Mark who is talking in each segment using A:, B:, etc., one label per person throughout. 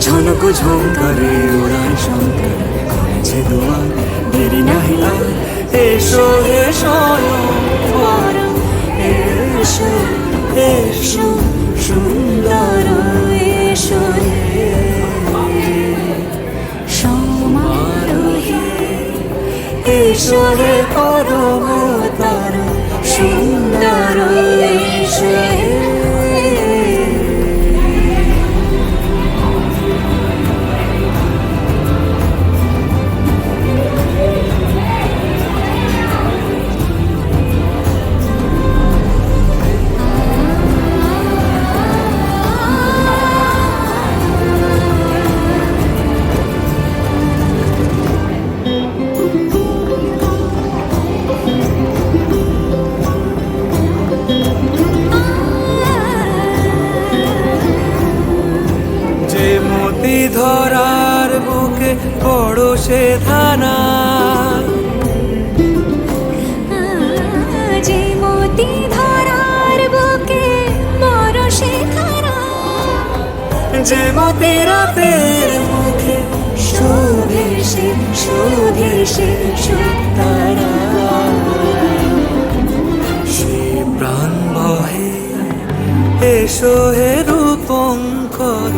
A: ঝনক ঝঙ্কারে ওড়ায় শঙ্কর করেছে দুয়ার দেরি নাহি আর এসো হে স্বয়ংবর এসো এসো সুন্দর এসো হে সমারোহে এসো হে পরমতার সুন্দর এসো হে ধরার বুকে বড় সে ধানা
B: যে মতি ধরার বুকে বড় সে ধারা
A: যে মতি রাতের মুখে শোভে সে সুতারা সে প্রাণ বহে এসো হে রূপঙ্কর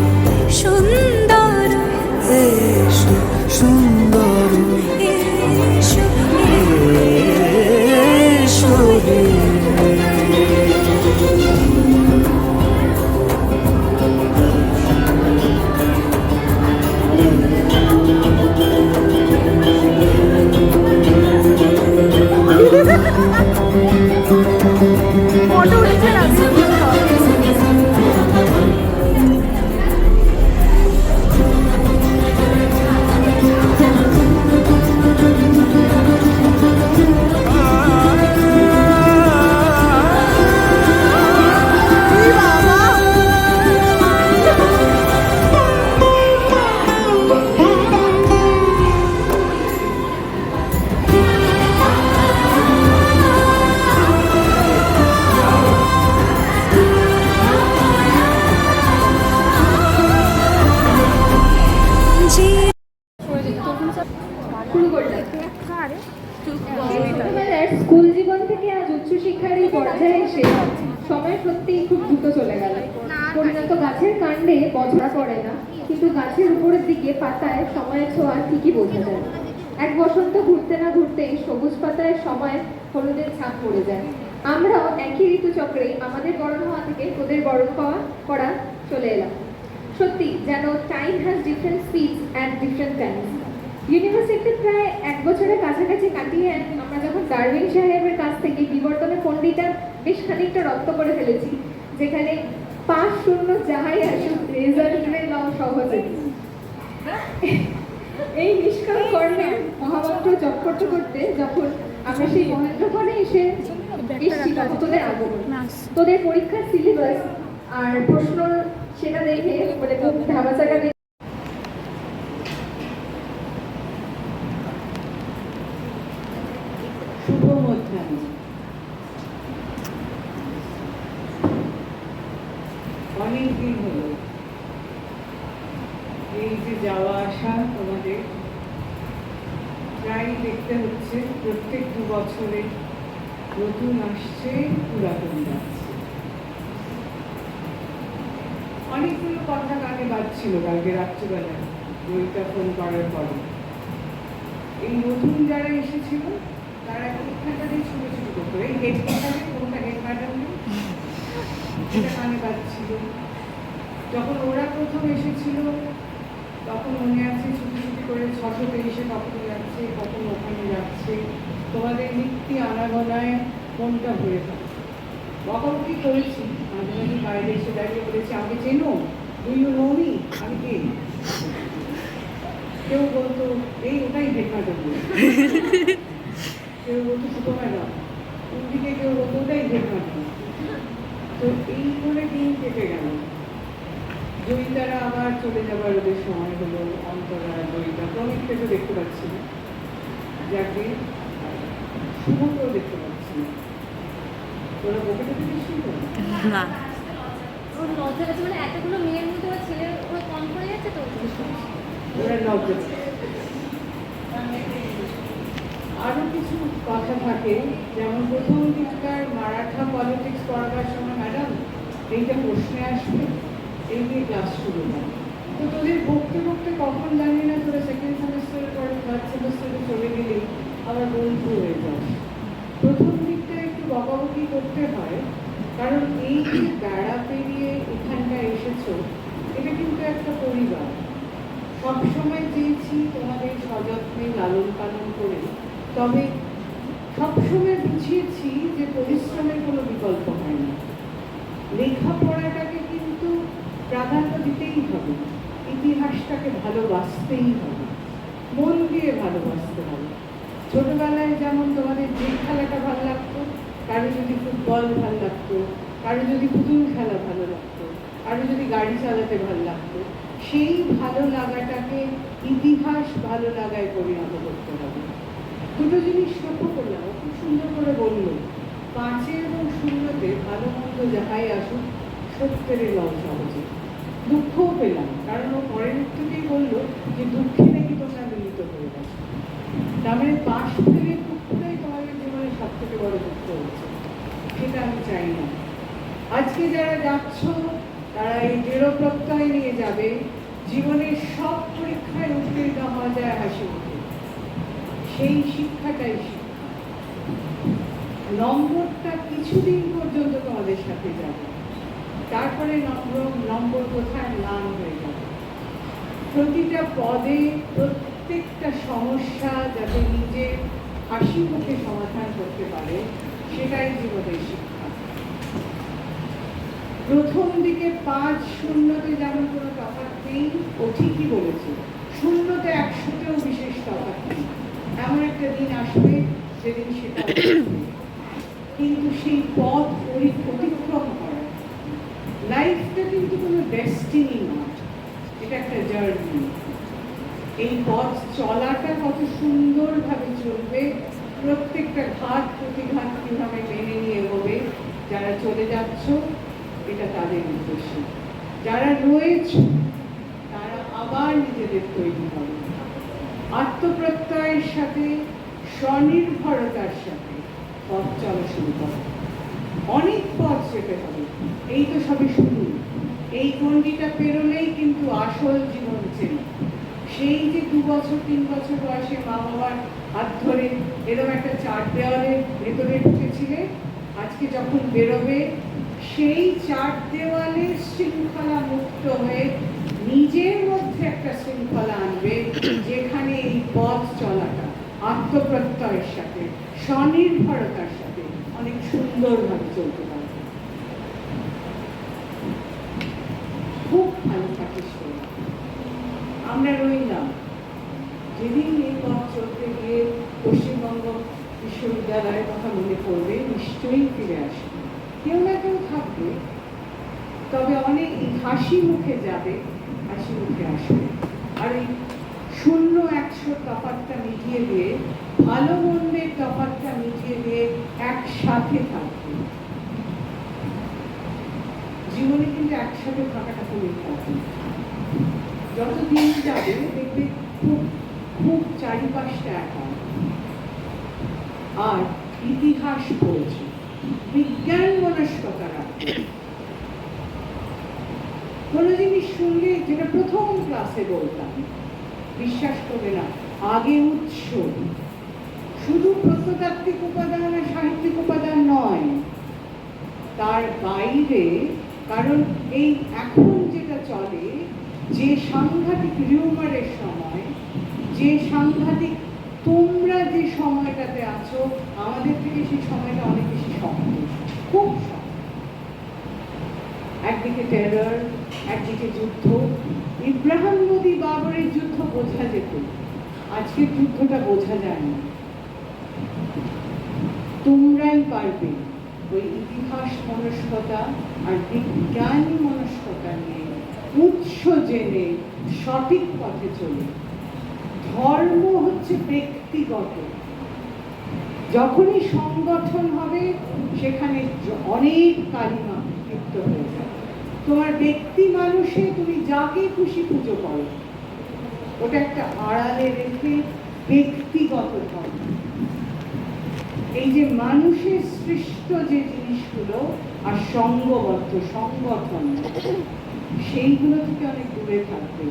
B: সুন্দর
A: এসো সুন্দর
B: এসো
A: এসো হে
B: ফটো উঠছে না
C: স্কুল জীবন থেকে আজ উচ্চশিক্ষার এই পর্যায়ে এসে সময় সত্যিই খুব দ্রুত চলে গেল। পরিণত গাছের কাণ্ডে বছরা পড়ে না, কিন্তু গাছের উপরের দিকে পাতায় সময়ের ছোঁয়া ঠিকই বোঝা যায়। এক বসন্ত ঘুরতে না ঘুরতেই সবুজ পাতায় সময় হলুদের ছাপ পড়ে যায়। আমরাও একই ঋতুচক্রে আমাদের বড় হওয়া থেকে তোদের বড় হওয়া করা চলে এলাম। সত্যি যেন time has different speeds at different Times. ইউনিভার্সিটিতে প্রায় এক বছরের কাছাকাছি কাটিয়ে আমরা যখন ডারউইন সাহেবের কাছ থেকে বিবর্তনের পণ্ডিতা বেশ খানিকটা রপ্ত করে ফেলেছি, যেখানে 5-0 যাহাই আসুক রেজাল্ট নাও সহজে। এই নিষ্কাম কর্মের মহামন্ত্র জপ করতে করতে যখন আমরা সেই মহেন্দ্রক্ষণে এসে এসেছি তখন তোদের আগমন, তোদের পরীক্ষার সিলেবাস আর প্রশ্ন সেটা দেখে মানে খুব ধামাচাকা
D: অনেকদিন হলো এই যে যাওয়া আসা তোমাদের প্রায় দেখতে হচ্ছে প্রত্যেক 2 বছরে নতুন আসছে পুরাতন যাচ্ছে। অনেকগুলো কথা কানে বাজছিল কালকে রাত্রিবেলায় বইটা ফোন করার পরে। এই নতুন যারা এসেছিল তারা এখানটা দিয়ে ছোট ছোট করতো এই হেড কোনটা হেড ম্যাডাম এটা কানে বাজছিল। যখন ওরা প্রথম এসেছিল তখন মনে আছে ছুটি ছুটি করে 623 কখন যাচ্ছে কখন ওখানে যাচ্ছে, তোমাদের নিত্যি আনাগোনায় কোনটা হয়ে থাকে। বকাবকি করেছি, মাঝে মাঝে বাইরে এসে দাঁড়িয়ে বলেছি আমাকে চেনো, ডু ইউ নো মি, আমি কে। কেউ বলতো এই ওটাই হেড ম্যাডাম, কেউ বলতো ছোটো ম্যাডাম, ওদিকে কেউ বলতো ওটাই হেড ম্যাডাম। তো এই করে দিন কেটে গেল। জয়িতারা আবার চলে যাবার ওদের সময় হলো, অন্তরা জয়িতা প্রমিতকে তো দেখতে পাচ্ছি না, যাকে শুভকেও দেখতে পাচ্ছি না। তোরা বকে তো দেখছিস না?
B: ওর লজ্জা আছে মানে এতগুলো মেয়ের মধ্যে ছেলের কম পড়ে যাচ্ছে তো।
D: not the best. আরো কিছু কথা থাকে, যেমন প্রথম দিককার মারাঠা পলিটিক্স পড়াবার সময় ম্যাডাম এইটা প্রশ্নে আসবে, এই দিয়ে ক্লাস শুরু হয়। তো তোদের বকতে বকতে কখন জানি না তোরা সেকেন্ড সেমিস্টারের পরে থার্ড সেমিস্টারে চলে গেলেই আবার বন্ধু হয়ে যাস। প্রথম দিকটা একটু বকাবকি করতে হয়, কারণ এই যে বেড়া পেরিয়ে এখানটায় এসেছো, এটা কিন্তু একটা পরিবার। সবসময় চেয়েছি তোমাদের সযত্নে লালন পালন করে, তবে সবসময় বুঝিয়েছি যে পরিশ্রমের কোনো বিকল্প হয় না। লেখাপড়াটাকে কিন্তু প্রাধান্য দিতেই হবে, ইতিহাসটাকে ভালোবাসতেই হবে, মন দিয়ে ভালোবাসতে হবে। ছোটবেলায় যেমন তোমাদের যে খেলাটা ভালো লাগতো, কারো যদি ফুটবল ভালো লাগতো, কারো যদি পুতুল খেলা ভালো লাগতো, কারো যদি গাড়ি চালাতে ভালো লাগতো, সেই ভালো লাগাটাকে ইতিহাস ভালো লাগায় পরিণত করতে হবে। দুটো জিনিস লক্ষ্য করলাম, খুব সুন্দর করে বলল, 5 এবং 0-তে ভালো মন্দ যাহাই আসুক সত্যের লও সহজে। দুঃখও পেলাম, কারণ ও পরের উত্তরেই বললো যে দুঃখে নাকি তোমরা মিলিত হয়ে গেছো। তার মানে পাশ ফেলে দুঃখটাই তোমাদের জীবনে সব থেকে বড় দুঃখ হচ্ছে, সেটা আমি চাই না। আজকে যারা যাচ্ছ তারা এই দৃঢ় প্রত্যয় নিয়ে যাবে, জীবনের সব পরীক্ষায় উত্তীর্ণ হওয়া যায় হাসি মুখে। সেই শিক্ষাটাই শিক্ষা। নম্বরটা কিছুদিন পর্যন্ত তোমাদের সাথে যাবে, তারপরে নম্বর কোথায় ম্লান হয়ে যাবে। প্রতিটা পদে প্রত্যেকটা সমস্যা যাতে নিজে হাসি মুখে সমাধান করতে পারে, সেটাই জীবনের শিক্ষা। প্রথম দিকে 5-0-তে যেমন কোনো তফাৎ নেই, ও ঠিকই বলেছে, 0-তে 100-তেও বিশেষ তফাৎ নেই। এমন একটা দিন আসবে যেদিন সেটা কিন্তু সেই পথ অতিক্রম করা। লাইফটা কিন্তু কোনো ডেস্টিনি নয়, এটা একটা জার্নি। এই পথ চলাটা কত সুন্দরভাবে চলবে, প্রত্যেকটা ঘাট প্রতিঘাত কিভাবে মেনে নিয়ে হবে, যারা চলে যাচ্ছ এটা তাদের উদ্দেশ্য। যারা রয়েছ তারা আবার নিজেদের তৈরি হবে, আত্মপ্রত্যয়ের সাথে স্বনির্ভরতার সাথে পথ চলা শুরু করো। অনেক পথ যেতে হবে, এই তো সবে শুরু। এই গণ্ডিটা পেরোলেই কিন্তু আসল জীবন চেনা। সেই যে 2 বছর 3 বছর বয়সে মা বাবার হাত ধরে এরকম একটা 4 দেওয়ালের ভেতরে ঢুকেছিলে, আজকে যখন বেরোবে সেই 4 দেওয়ালের শৃঙ্খলা মুক্ত হয়ে নিজের মধ্যে একটা শৃঙ্খলা আনবে, যেখানে এই পথ চলাটা আত্মপ্রত্যয়ের সাথে স্বনির্ভরতার সাথে অনেক সুন্দরভাবে চলতে পারবে। খুব ভালো থাকিস। আমরা রইলাম, যেদিন এই পথ চলতে গিয়ে পশ্চিমবঙ্গ বিশ্ববিদ্যালয়ের কথা মনে পড়বে, নিশ্চয়ই ফিরে আসবে। কেউ না কেউ থাকবে, তবে অনেক হাসি মুখে যাবে, হাসি মুখে আসবে। আর এই 0-100 তফাৎটা মিটিয়ে দিয়ে, ভালো মন্দের তফাৎটা মিটিয়ে দিয়ে একসাথে থাকবে। জীবনে কিন্তু একসাথে থাকাটা খুব ইম্পর্টেন্ট। যত দিন যাবে দেখবে খুব খুব চারিপাশটা একা। আর ইতিহাস পড়ছে, বিজ্ঞান মনস্কতা রাখবে। কোনো জিনিস শুনলে, যেটা প্রথম ক্লাসে বলতাম, বিশ্বাস করবে না, আগে উৎস। শুধু প্রত্নতাত্ত্বিক উপাদান আর সাহিত্যিক উপাদান নয়, তার বাইরে। কারণ এই এখন যেটা চলে, যে সাংঘাতিক রিউমারের সময়, যে সাংঘাতিক, তোমরা যে সময়টাতে আছো, আমাদের থেকে সেই সময়টা অনেক বেশি শক্ত, খুব শক্ত। একদিকে টেরর, একদিকে যুদ্ধ। ইব্রাহিম লোদি বাবরের যুদ্ধ বোঝা যেত, আজকের যুদ্ধটা বোঝা যায় না। তোমরাই পারবে ওই ইতিহাস মনস্কতা আর বিজ্ঞান মনস্কতা নিয়ে উৎস জেনে সঠিক পথে চলে। ধর্ম হচ্ছে ব্যক্তিগত, যখনই সংগঠন হবে সেখানে অনেক কালিমা লিপ্ত হয়ে যাবে। তোমার ব্যক্তি মানুষে তুমি যাকে খুশি পুজো করো, ওটা একটা আড়ালে রেখে ব্যক্তিগত ধর্ম। এই যে মানুষের সৃষ্ট যে জিনিসগুলো আর সঙ্গবদ্ধ সংগঠন, সেইগুলো থেকে অনেক দূরে থাকবে।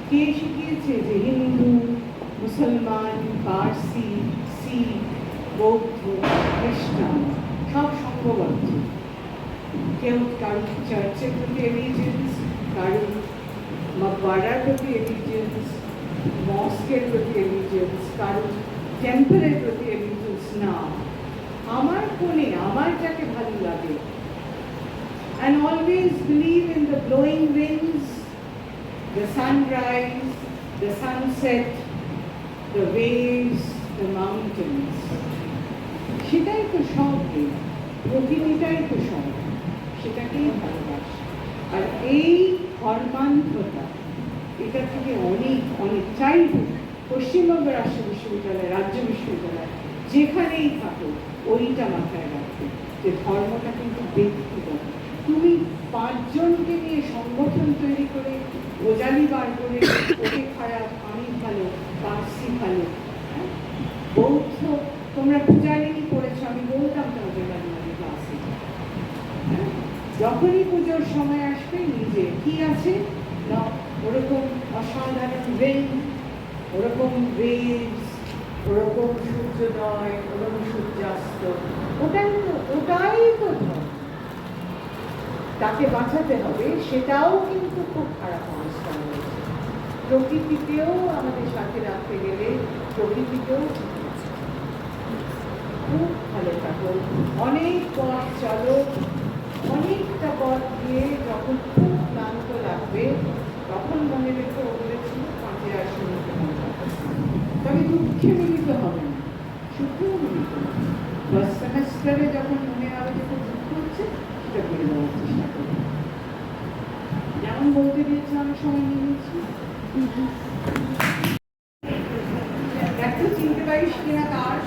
D: কে শিখিয়েছে যে হিন্দু, মুসলমান, পার্সি, শিখ, বৌদ্ধ, খ্রিস্টান সব সঙ্গবদ্ধ। কেউ কারো চার্চের প্রতি এলিজেন্স, কারো মকবারার প্রতি এলিজেন্স, মস্কের প্রতি এলিজেন্স, কারো টেম্পলের প্রতি এলিজেন্স না। আমার কোণে আমার যাকে ভালো লাগে। And always believe in the blowing winds, the sunrise, the sunset, the waves, the mountains. সেটাই তো সব, প্রকৃতিটাই তো সব, সেটাকেই ভালোবাসে। আর এই ধর্মান্ধতা, এটা থেকে অনেক অনেক চাইব পশ্চিমবঙ্গ রাষ্ট্র বিশ্ববিদ্যালয়, রাজ্য বিশ্ববিদ্যালয় যেখানেই থাকো ওইটা মাথায় রাখবে যে ধর্মটা কিন্তু ব্যক্তিগত। তুমি 5 জনকে নিয়ে সংগঠন তৈরি করে গোজালি বার করে ওকে খারাপ, আমি ভালো, পার্সি ভালো, বৌদ্ধ তোমরা পূজারিনী করেছো, আমি বলতাম তোমাদের বাড়ি ক্লাসে, যখনই পুজোর সময় আসবে নিজে কি আছে না ওরকম অসাধারণ রেঞ্জ, ওরকম ওয়েভস, ওরকম সূর্যোদয়, ওরকম সূর্যাস্ত, ওটাই তো ধর্ম। তাকে বাঁচাতে হবে, সেটাও কিন্তু খুব খারাপ অবস্থা রয়েছে। প্রকৃতিকেও আমাদের সাথে রাখতে গেলে প্রকৃতিকেও খুব ভালো থাকো। অনেক পথ চলো, অনেকটা পথ দিয়ে যখন খুব ক্লান্ত লাগবে তখন মনে রেখে বলেছিল 5 আসনে। তবে দুঃখে মিলিত হবে না, সুখেও মিলিত হবে। ফার্স্ট সেমেস্টারে যখন মনে হবে যে খুব দুঃখ হচ্ছে, সেটা বলে দেওয়ার চেষ্টা করবে। যেমন বলতে দিয়েছে অনেক সময় নিয়েছি, দেখো চিনতে পারিস কিনা কার।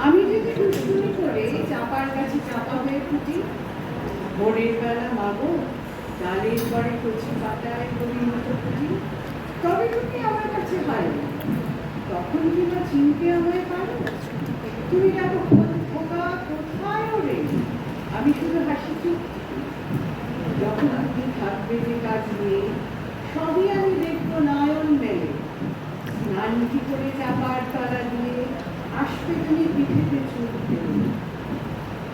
D: আমি যদি দুষ্টুমি করে চাপার কাছে চাপা হয়ে ফুটি, ভোরের বেলা মাগো ডালের পরে কচি পাতায় গলির মতো ফুটি, তবে তুমি আমার কাছে পারো, তখন কি না চিনতে আমায় পারো? তুমি দেখো খোকা কোথায় ওরে, আমি শুধু হাসি চুপ। যখন আপনি থাকবে যে কাজ নিয়ে, সবই আমি দেখবো নয়ন মেলে। স্নানটি করে চাপার তলা দিয়ে আসবে তুমি পিঠেতে চুল দেবে,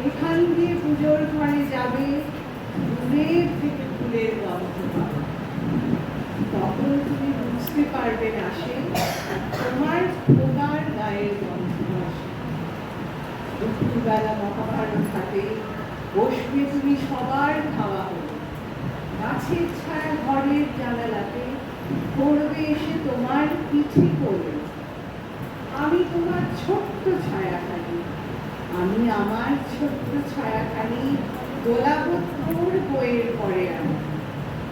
D: এখান দিয়ে পুজোর ঘরে যাবে, দূরের থেকে ফুলের গন্ধ পাবে। তখন তুমি বুঝতে পারবে না সে তোমার খোদার গায়ের গন্ধ আসে। দুপুরবেলা মহাভারত ঘাটে বসবে তুমি সবার খাওয়া হলো, গাছের ছায়া ঘরের জানালাতে পড়বে এসে তোমার পিঠে পড়বে। আমি তোমার ছোট্ট ছায়াখানি, আমি আমার ছোট্ট ছায়াখানি দোলাবো তোর বইয়ের পরে আমি।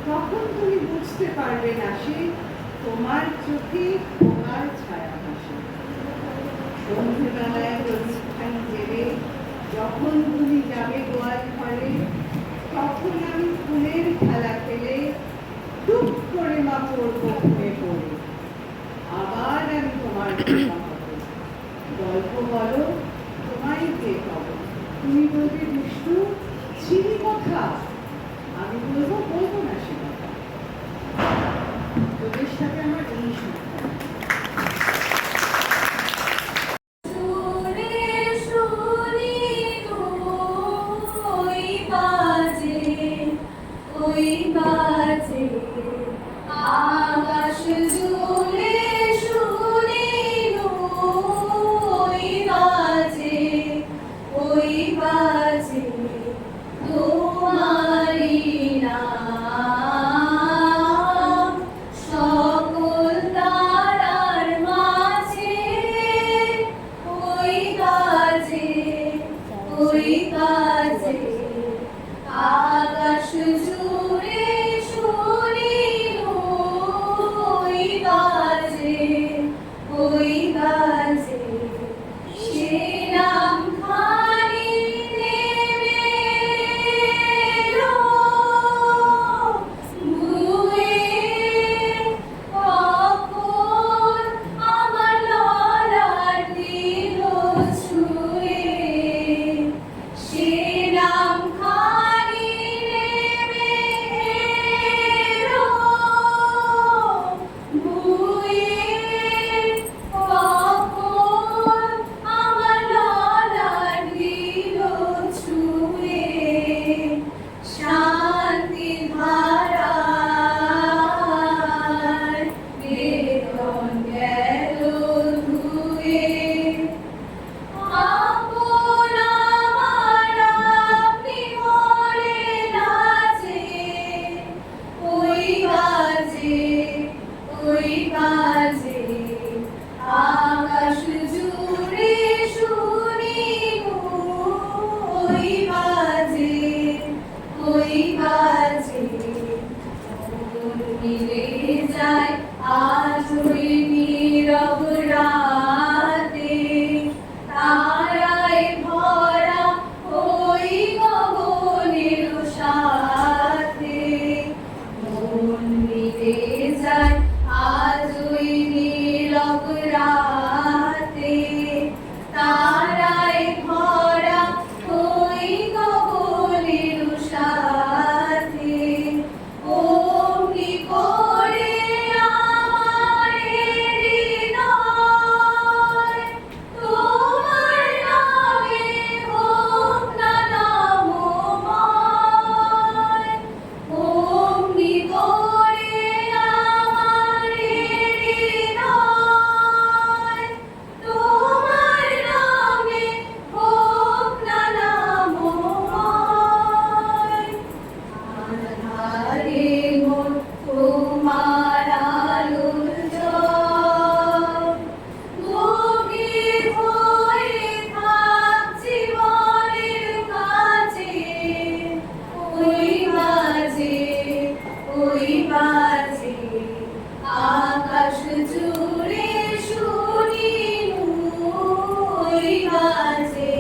D: তখন তুমি বুঝতে পারবে না সে তোমার চোখে তোমার ছায়া ভাসে। সন্ধ্যেবেলায় প্রদীপখানি জেলে যখন তুমি যাবে গোয়াল ঘরে, তখন আমি ফুলের খেলা খেলে টুক করে মা পড়বো ঘুমে পড়ে। আবার আমি তোমার গল্প বলো, তোমায় কে পাবো। তুমি বলবে দুষ্টু ছিলি কথা, আমি বলবো বলবো না সে কথা। তোদের সাথে আমার এই সংখ্যা।
B: আকাশ জুড়ে শুনি ওই বাজে তোমারি নাম, সকল তারার মাঝে ওই বাজে আকাশ জুড়ে শুনি সে নাম খানি নেমে এলো বুয়ে কখন আমার ললাট দিল ছুঁয়ে শান্তি ধারার বেদন গেল ধুয়ে আপন আমার আপনি মরে নাচে ওই বাজে আকাশ জুড়ে শুনি ওই বাজে মন মিলে যায় আজ ওই নীরব রাতে তারায় ভরা ওই গগনের সাথে মন মিলে যায় আজ ওই নীরব রাতে তারায় ভরা ওই গগনের সাথে অমনি করে আমার হৃদয় তোমার নামে হোক না নামময় অমনি করে আমার হৃদয় তোমার নামে হোক না নামময় আধারে মোর তোমার আলোর জল গভীর হয়ে থাক জীবনের কাছে ওই বাজে আকাশ জুড়ে শুনি ওই বাজে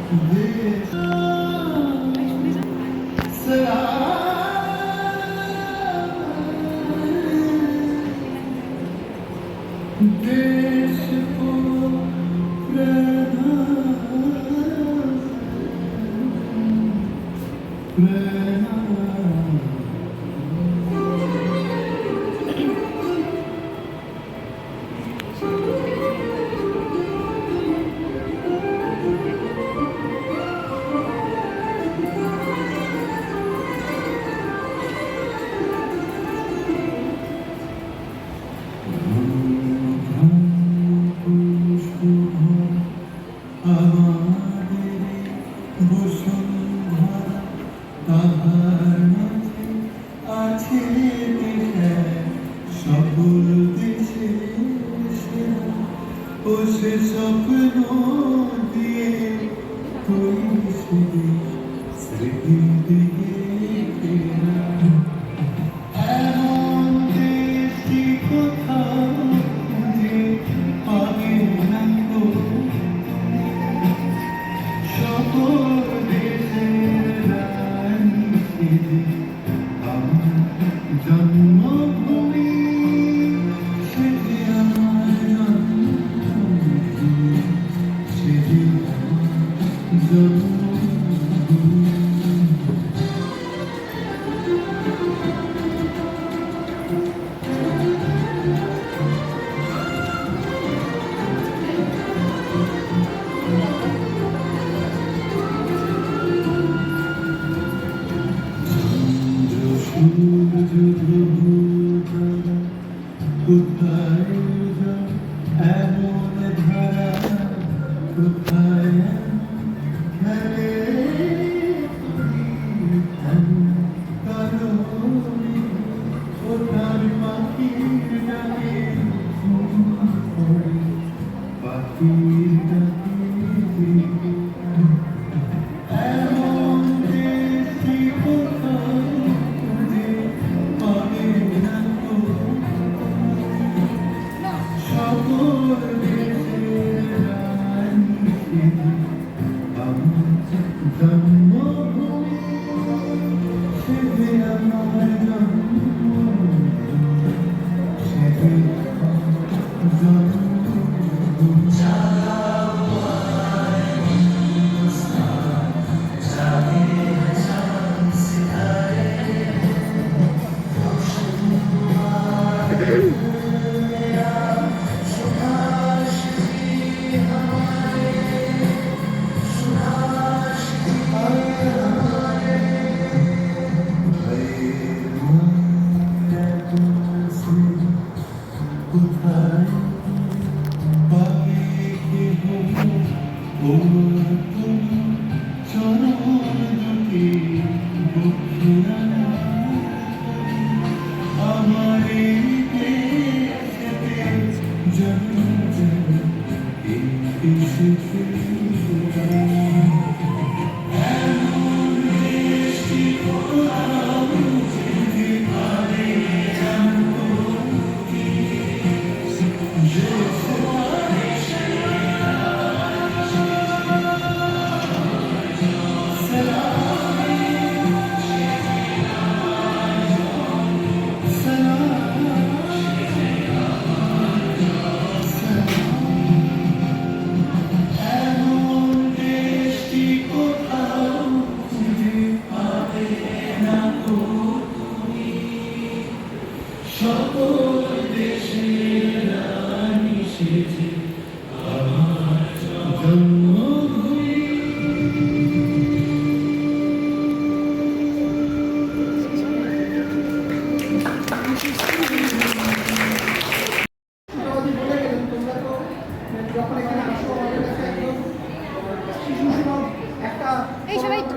A: देश को उसे सपनों दिए कोई स्मृति दिए तेरा एमन देशी কথা मुझे पागे ना तो সকল দেশের রানী সেজে আমার জন্মভূমি সেজে আমার জন্মভূমি সেজে আমার জন্মভূমি কোথায় এমন ধারা কোথায় খেলে কোথার পাখির ডাকে পাখির ডাকে এমন দেশি কোথায় পাবে না তো সকল দেশের রানী সেজে আমার জন্মভূমি সেজে আমার জন্মভূমি সেজে আমার জন্মভূমি কোথায় পাবে কেহ ও তুমি চরণ দুটি বুকে আমার এই দেশেতে জন্ম এই দেশেতে এমন দেশি কোথাও যেতে পারে জানো
E: যখন এখানে আসো আমাদের কাছে একদম শিশু সুলভ একটা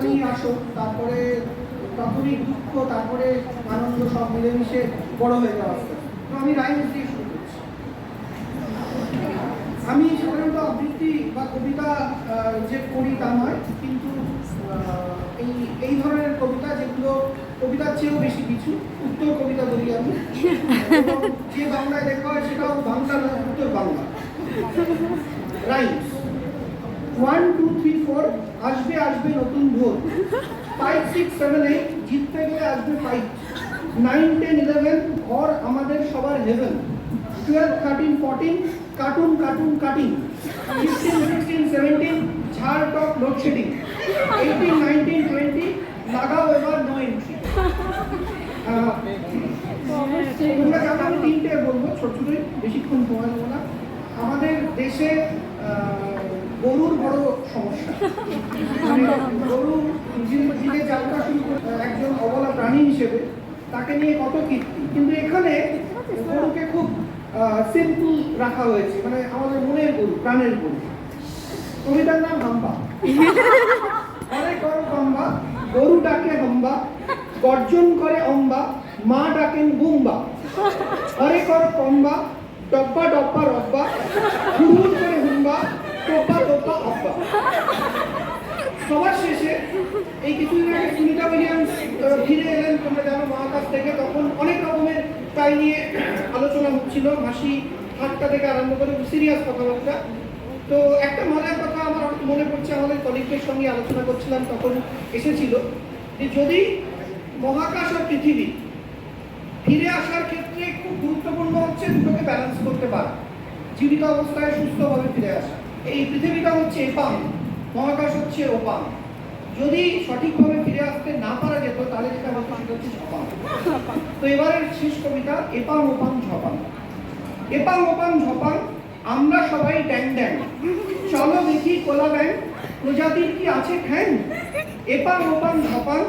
E: নিয়ে আসো, তারপরে প্রাথমিক দুঃখ, তারপরে আনন্দ সব মিলেমিশে বড় হয়ে যাওয়া আস্তে আস্তে। তো আমি রাইমস দিয়ে শুরু করছি। আমি সাধারণত আবৃত্তি বা কবিতা যে পড়ি তা নয়, কিন্তু এই ধরনের কবিতা যেগুলো কবিতার চেয়েও বেশি কিছু, উত্তর কবিতা বলি আমি। যে বাংলায় লেখা হয় সেটাও বাংলা নয়, উত্তর বাংলা রাইমস। 1 2 3 4 আসবে আসবে নতুন ভোর, 5 6 7 8 জিততে গেলে আসবে ফাইট, 9 10 11 ঘর আমাদের সবার হেভেন, 12 13 14 কার্টুন কার্টুন কাটিং, 15 16 17 ঝাড় টক লোডশেডিং, 18 19 20 লাগাও এবার নো এন্ট্রি। তোমরা জানো আমি তিনটে বলবো, ছোট ছোটই, বেশিক্ষণ সময় দেবো না। আমাদের দেশে গরুর বড় সমস্যা, মানে গরু দিনে যাত্রা শুরু করে একজন অবলা প্রাণী হিসেবে তাকে নিয়ে কত কীর্তি, কিন্তু এখানে গরুকে খুব সিম্পল রাখা হয়েছে, মানে আমাদের মনের গরু, প্রাণের গরু। কবিতার নাম হাম্বা। অনেক বড় হাম্বা, গরু ডাকে হাম্বা, গর্জন করে অম্বা, মা ডাকেন বুম্বা, হরে কর কম্বা, ডব্বা ডব্বা রব্বা, হুড় করে হুম্বা, টোপা টোপা আব্বা। সবার শেষে এই কিছুদিন আগে সুনিতা উইলিয়ামস ফিরে এলেন, তোমরা জানো, মহাকাশ থেকে। তখন অনেক রকমের তাই নিয়ে আলোচনা হচ্ছিল, হাসি ঠাট্টা থেকে আরম্ভ করে সিরিয়াস কথাবার্তা। তো একটা মজার কথা আমার মনে পড়ছে, আমাদের কলিগদের সঙ্গে আলোচনা করছিলাম, তখন এসেছিল যে যদি মহাকাশ আর পৃথিবী ফিরে আসার ক্ষেত্রে খুব গুরুত্বপূর্ণ হচ্ছে দুটোকে ব্যালেন্স করতে পারা, জীবিত অবস্থায় সুস্থভাবে ফিরে আসা। এই পৃথিবীটা হচ্ছে এপাম, মহাকাশ হচ্ছে ওপাম। যদি সঠিকভাবে ফিরে আসতে না পারা যেত তাহলে যেটা হতো সেটা হচ্ছে ঝপাম। তো এবারের শেষ কবিতা, এপাম ওপাম ঝপাম। এপাম ওপাম ঝপাম, আমরা সবাই ড্যাং ড্যাং, চলো দেখি কোলা ব্যাং, প্রজাতির কি আছে ঠ্যাং। এপাম ওপাম ঝপাম,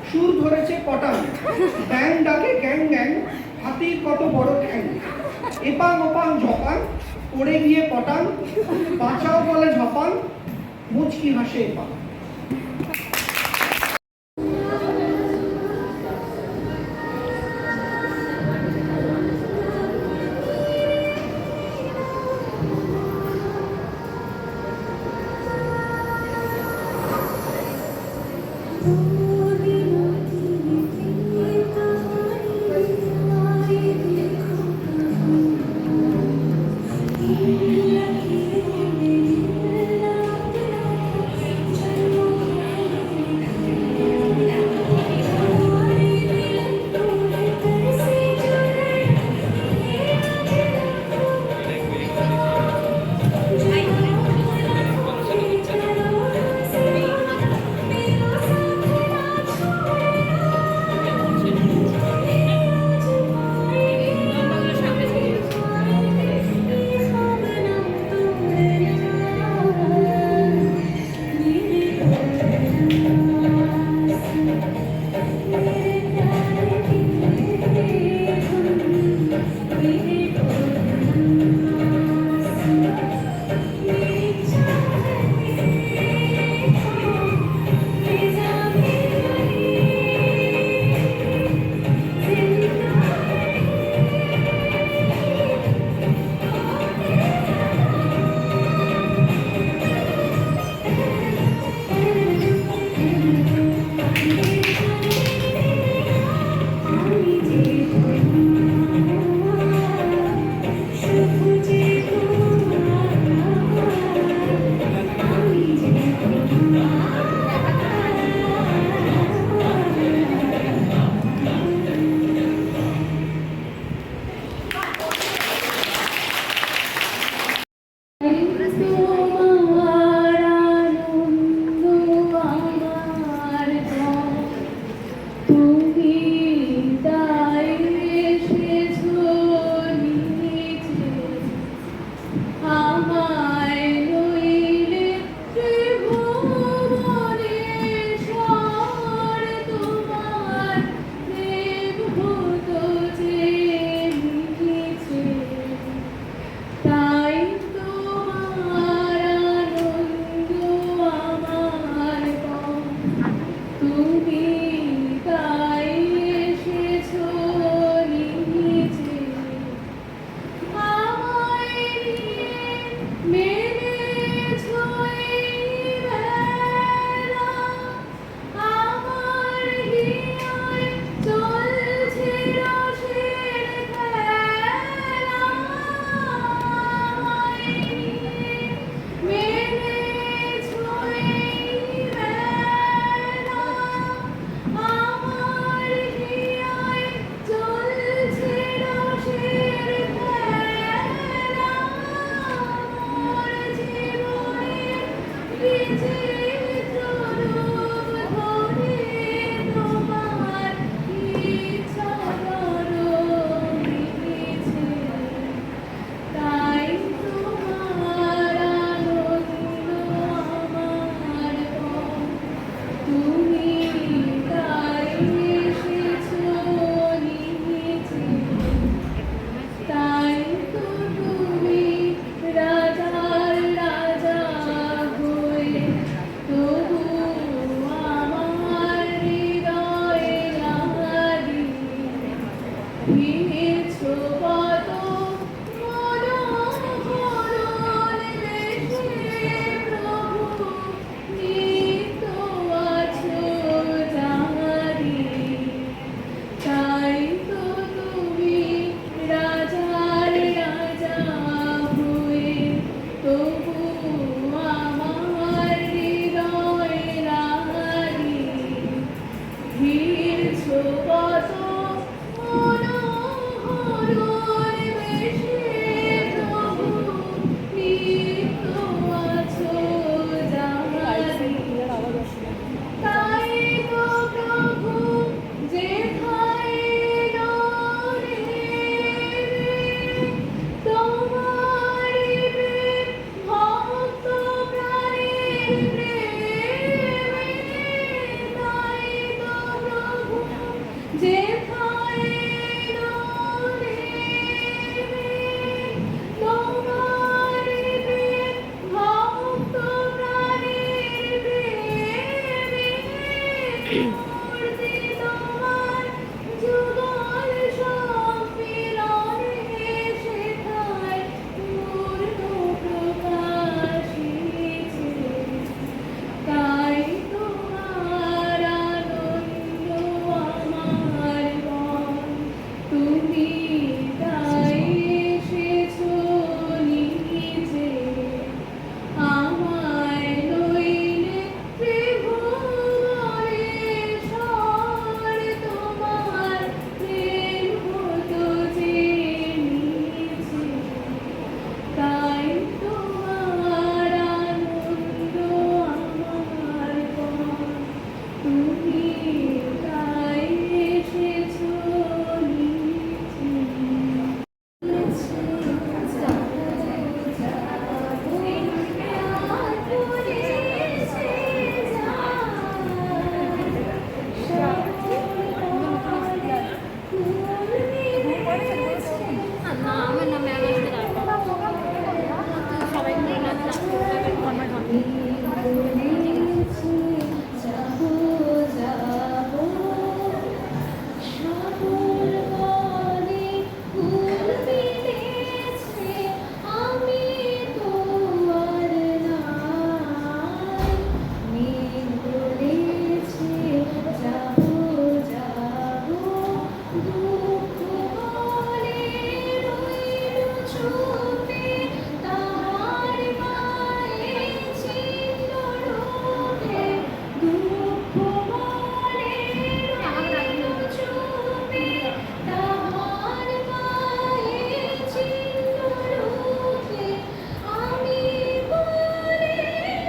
E: সুর ধরেছে পটান, ব্যাং ডাকে গ্যাং গ্যাং, হাতির কত বড় ঠ্যাং। এপাম ওপাম ঝপান, পড়ে গিয়ে পটান, বাঁচাও বলে ঝপান, মুচকি হাসে এপাম।
B: মূর্তি তোমার যুগল সম্মিলনে সেথায় পূর্ণ প্রকাশিছে। তাই তোমার আনন্দ আমার মন, তুমি তাই এসেছো নিচে। আমায় লইলে ত্রিভুবনেশ্বর, তোমার প্রেম হতো যে নিচে। তাই তোমার আনন্দ আমার মন, তুমি তাই এসেছো নিচে।
F: আমার নামে সবাই
B: আমি তো আর নাই, বলেছে যাবো যাবো, দুঃখ বলে রইল চুপে, তাহার মায়ে ছিল রূপে। দুঃখ বলে রইল চুপে, তাহার মায়ে ছিল রূপে। আমি বলে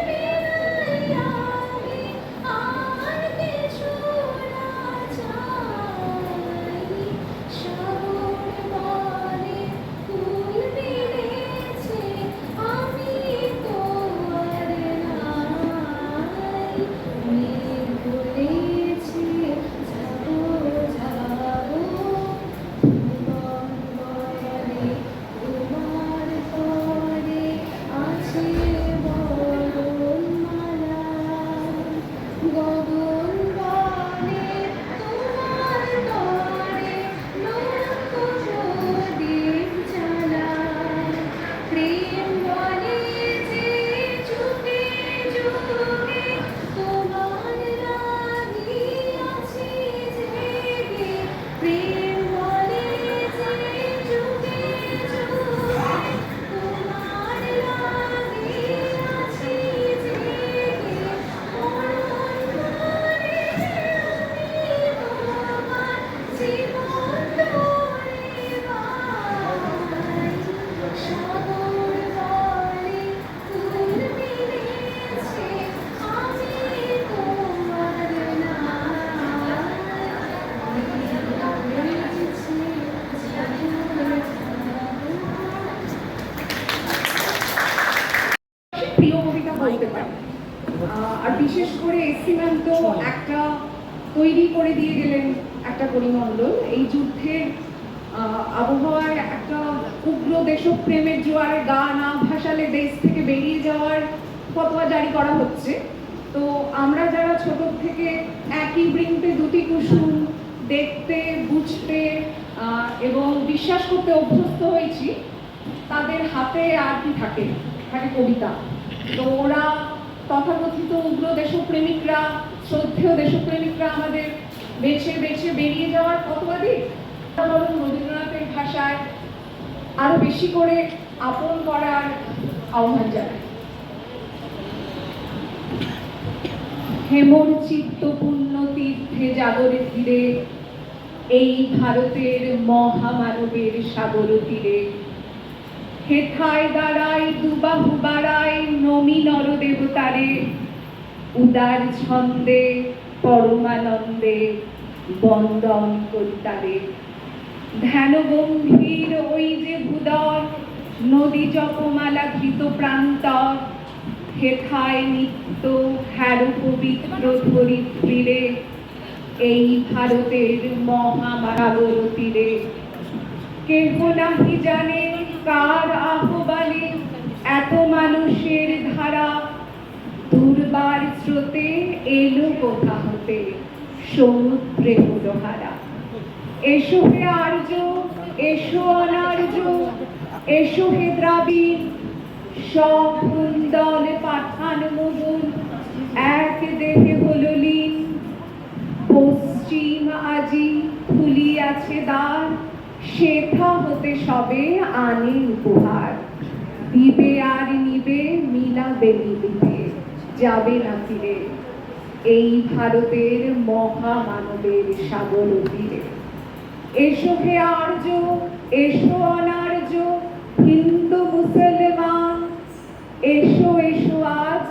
B: বিনাই আমি আর কিছু না চাই। সাগর বলে ফুল মিলেছে, আমি তো আর নাই। মেঘ বলেছে যাবো যাবো, ভুবন বলে তোমার পরে আছে বরণমালা। গগন বলে তোমার তরে লক্ষ প্রদীপ জ্বালা। প্রেম বলে যে যুগে যুগে তোমার লাগিয়াছি জেগে। প্রেম বলে যে যুগে যুগে তোমার লাগিয়াছি জেগে। মরণ বলে আমি তোমার জীবন ধরে বাই। সাগর বলে ফুল মিলেছে, আমি তোমার
D: প্রিয় কবিতা বলতে পারি। আর বিশেষ করে এসি ম্যাম তো একটা তৈরি করে দিয়ে গেলেন একটা পরিমণ্ডল। এই যুদ্ধের আবহাওয়ায় একটা উগ্র দেশপ্রেমের জোয়ারে গা না ভাসালে দেশ থেকে বেরিয়ে যাওয়ার ফতোয়া জারি করা হচ্ছে। তো আমরা যারা ছোট থেকে একই বৃন্তে দুটি কুসুম দেখতে, বুঝতে এবং বিশ্বাস করতে অভ্যস্ত হয়েছি, তাদের হাতে আর কি থাকে, থাকে কবিতা। তো ওরা তথাকথিত উগ্র দেশপ্রেমিকরা, শ্রদ্ধেয় দেশপ্রেমিকরা আমাদের বেছে বেছে বেরিয়ে যাওয়ার ফতোয়া দিক, বরং রবীন্দ্রনাথের ভাষায় আরো বেশি করে আপন করার আহ্বান জানাই। হেমর চিত্ত পুণ্য তীর্থে জাগরে তীরে, এই ভারতের মহামানবের সাগর তীরে, হেথায় দাঁড়ায় দুবাহু বাড়ায় নমি নর দেবতারে, উদার ছন্দে পরমানন্দে বন্দন করিতারে। ধ্যান গম্ভীর ওই যে ভুদর, নদী জপমালা ঘৃত প্রান্তর, হেথায় নিত্য হ্যার পবিত্র ধরিত্রীরে, এই ভারতের মহামানবের তীরে। কেহ নাহি জানে কার আহ্বানে এত মানুষের ধারা, দুর্বার স্রোতে এলো কোথা হতে
F: সমুদ্রে হলো হারা। এসো হে আর্য, এসো অনার্য, এসো হে দ্রাবিড়, সব কুন্দল পাঠান মোগল এক দেহে হলো লীন। পশ্চিম আজি খুলিয়াছে দ্বার, সেথা হতে সবে আনে উপহার। দিবে আর নিবে, মিলাবে মিলিবে, যাবে না ফিরে এই ভারতের মহামানবের সাগর তীরে। এসো হে আর্য, এসো অনার্য, হিন্দু মুসলমান, এসো এসো আজ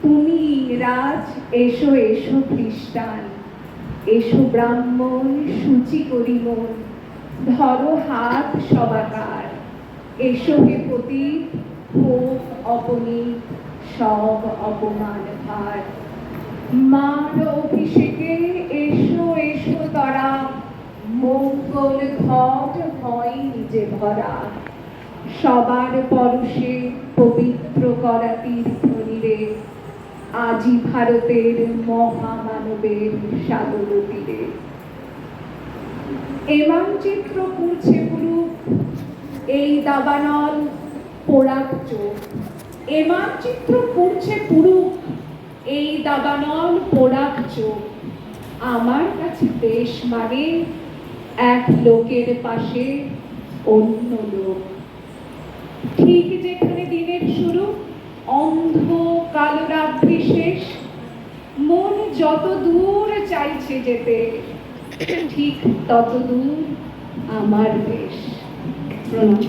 F: তুমি ইংরাজ, এসো এসো খ্রিস্টান, এসো ব্রাহ্মণ সূচি করি মন, ধরো হাত সবাকার। এসো হে পতীত, হোক অপনীত সব অপমান ভার। মার অভিষেকে এসো এসো তরা, মঙ্গল ঘট হয় নিজে ভরা। সবার পরশে পবিত্র করা তীর্থ নীরে, আজি ভারতের মহামানবের সাগর তীরে। এ মানচিত্র পুড়ছে পুরুষ, এই দাবানল পোড়াক চোখ। এ মানচিত্র পুড়ছে পুরুষ, এই দাবানল পোড়াক চোখ। আমার কাছে দেশ মানে এক লোকের পাশে অন্য লোক। ঠিক যেখানে দিনের শুরু, অন্ধ কালো রাত্রি শেষ, মন যত দূর চাইছে যেতে, ঠিক তত দূর আমার দেশ। প্রণাম।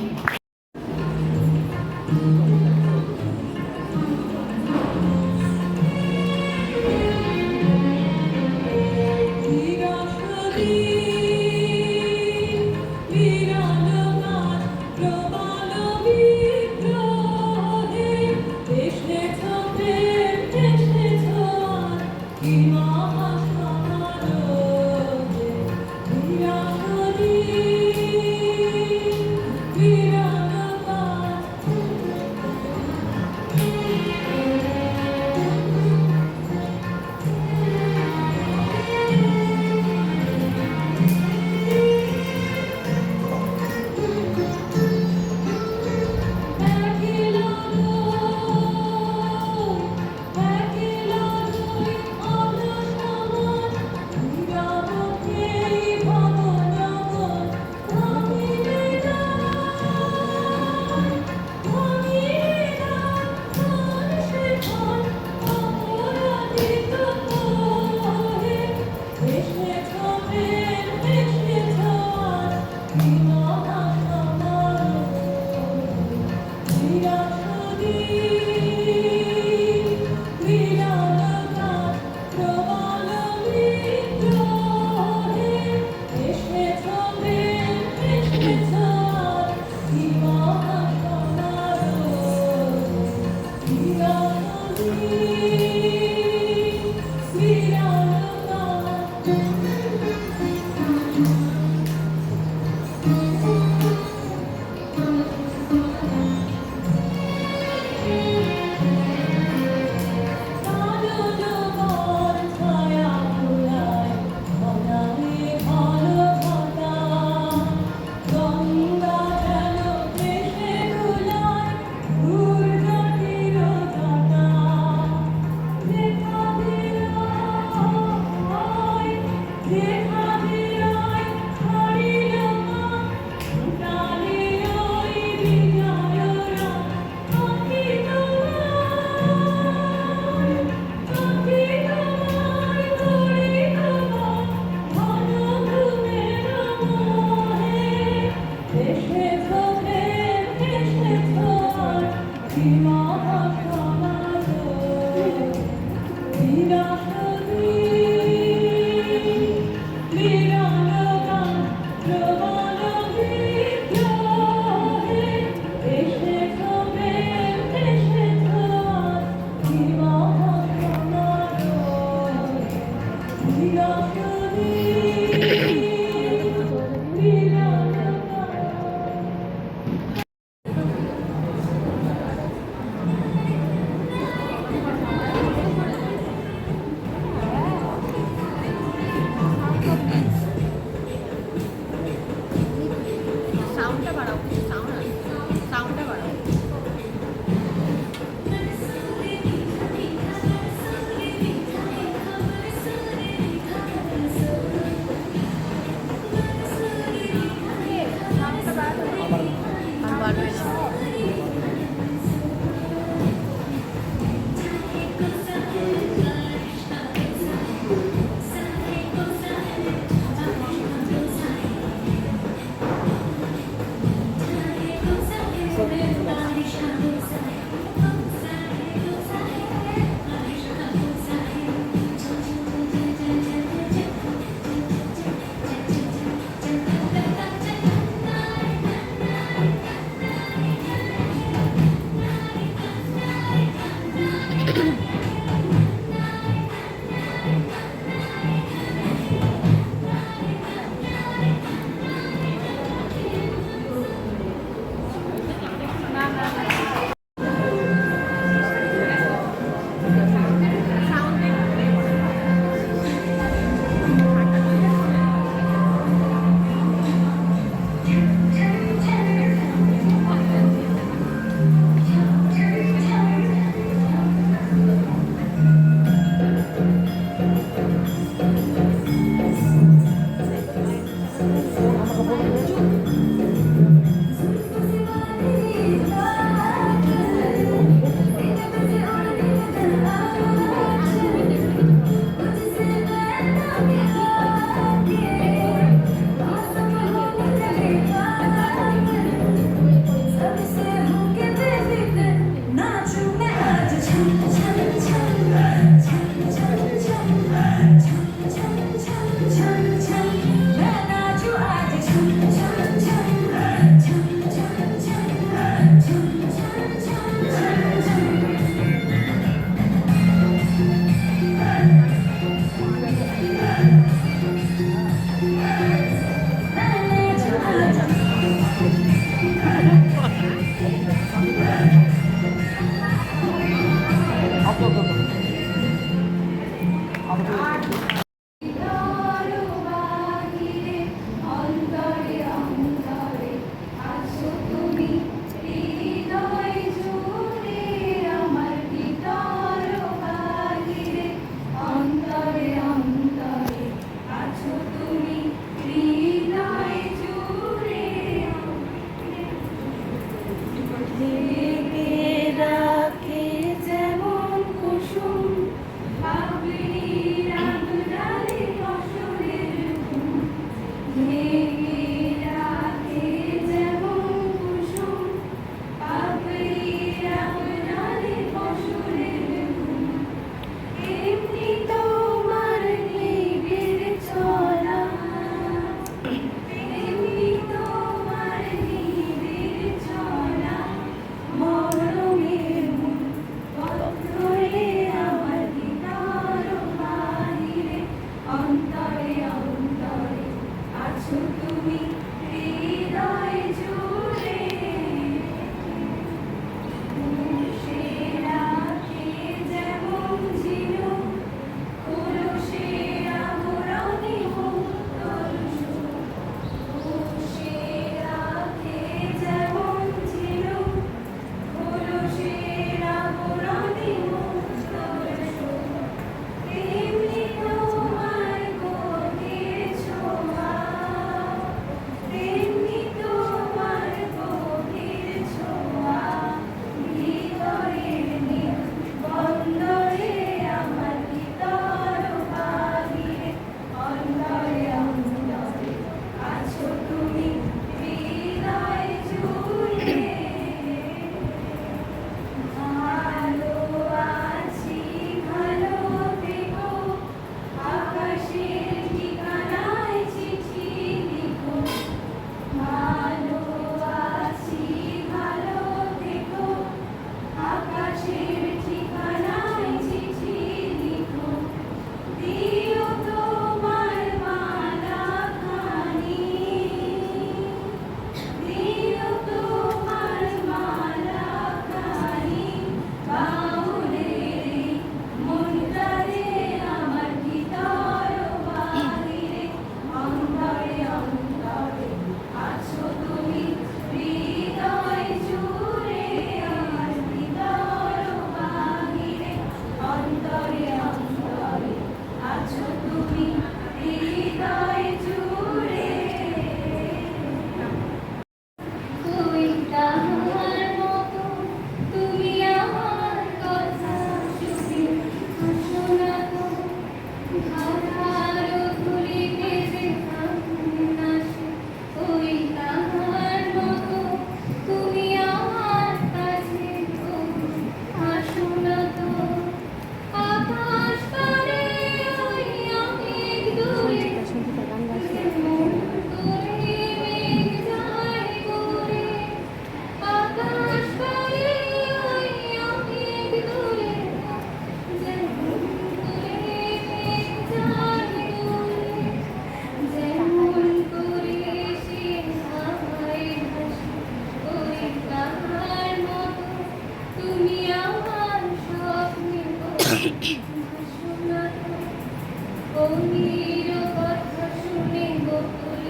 B: সঙ্গীর কথা শুনে বকুল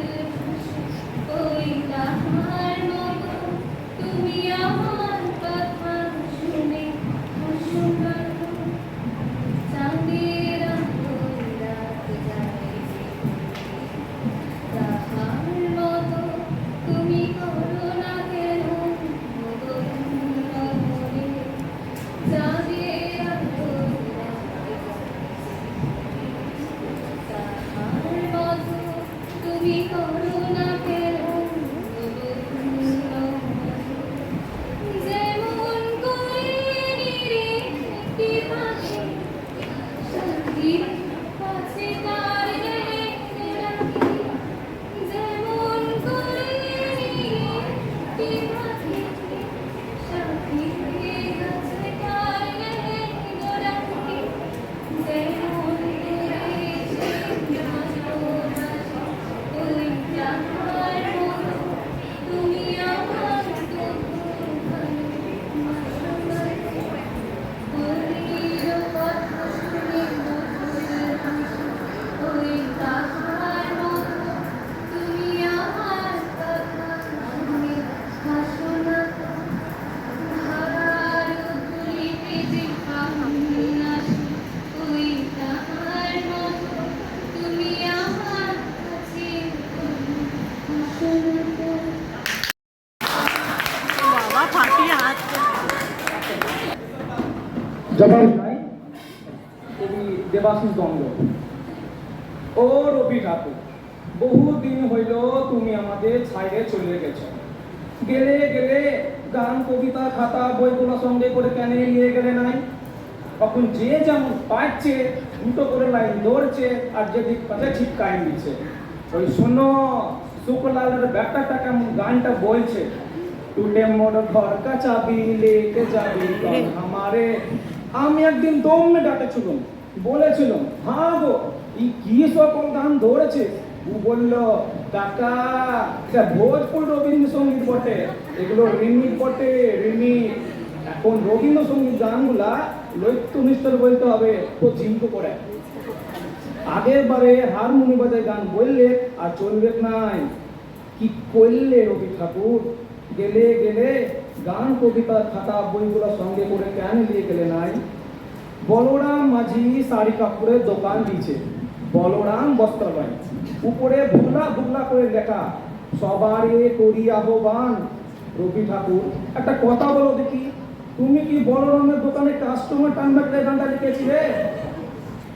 B: ওই তাহার মতো তুমি আমার কথা শুনে হাসো কেন? চাঁদের আলোয় রাত যায় তাহার মতো তুমি করো না কেন মনে? চাঁদের আলোয় তাহার মতো তুমি করো না কেন যেমন করে নিরে পাখি সাথীর কাছে তার রেখে রাখি যেমন করে নিরে পাখি সাথীর কাছে তার রেখে রাখি যেমন করে সে ভালোবাসে ওই তাহার মতো তুমি আমার
G: জবাব নাই কবি দেবাশিস দণ্ড। ও রবি ঠাকুর, বহুদিন হইল তুমি আমাদের ছাইরে চলে গেছ। গেলে গেলে গান কবিতা খাতা বইগুলো সঙ্গে করে কেন নিয়ে গেলে নাই? তখন যে যেমন পাচ্ছে দুটো করে লাইন ধরছে আর যেদিক পাচ্ছে ঠিক কাইন দিচ্ছে। ওই শোনো শুক্লালের ব্যাপারটা কেমন গানটা বলছে, টুটে মোর ঘর কা চাবি লেকে যাবি কল আমারে। আমি একদিন দমে ডাকেছিলাম, বলেছিলাম হ্যাঁ গো এই কি সকল গান ধরেছে। ও বলল কাকা এটা ভোজপুর রবীন্দ্রসঙ্গীত বটে, এগুলো রিমিক বটে রিমিক। এখন রবীন্দ্রসঙ্গীত গানগুলা লৈত্যনিষ্ঠর বলতে হবে তো চিন্তা করে। আগের বারে হারমোনি বাজায় গান বললে আর চলবে নাই। কি করলে রবি ঠাকুর? গেলে গেলে গান কবিতা খাতা বইগুলো সঙ্গে করে কেন নিয়ে গেলে নাই? বলরাম মাঝি শাড়ি কাপড়ের দোকান দিয়েছে, বলরাম বস্ত্রালয়, উপরে ভুগলা ভুগলা করে লেখা সবারে করি আহ্বান। রবি ঠাকুর একটা কথা বলো দেখি, তুমি কি বলরামের দোকানে কাস্টমার টানবাকলে গানটা লিখেছিলে?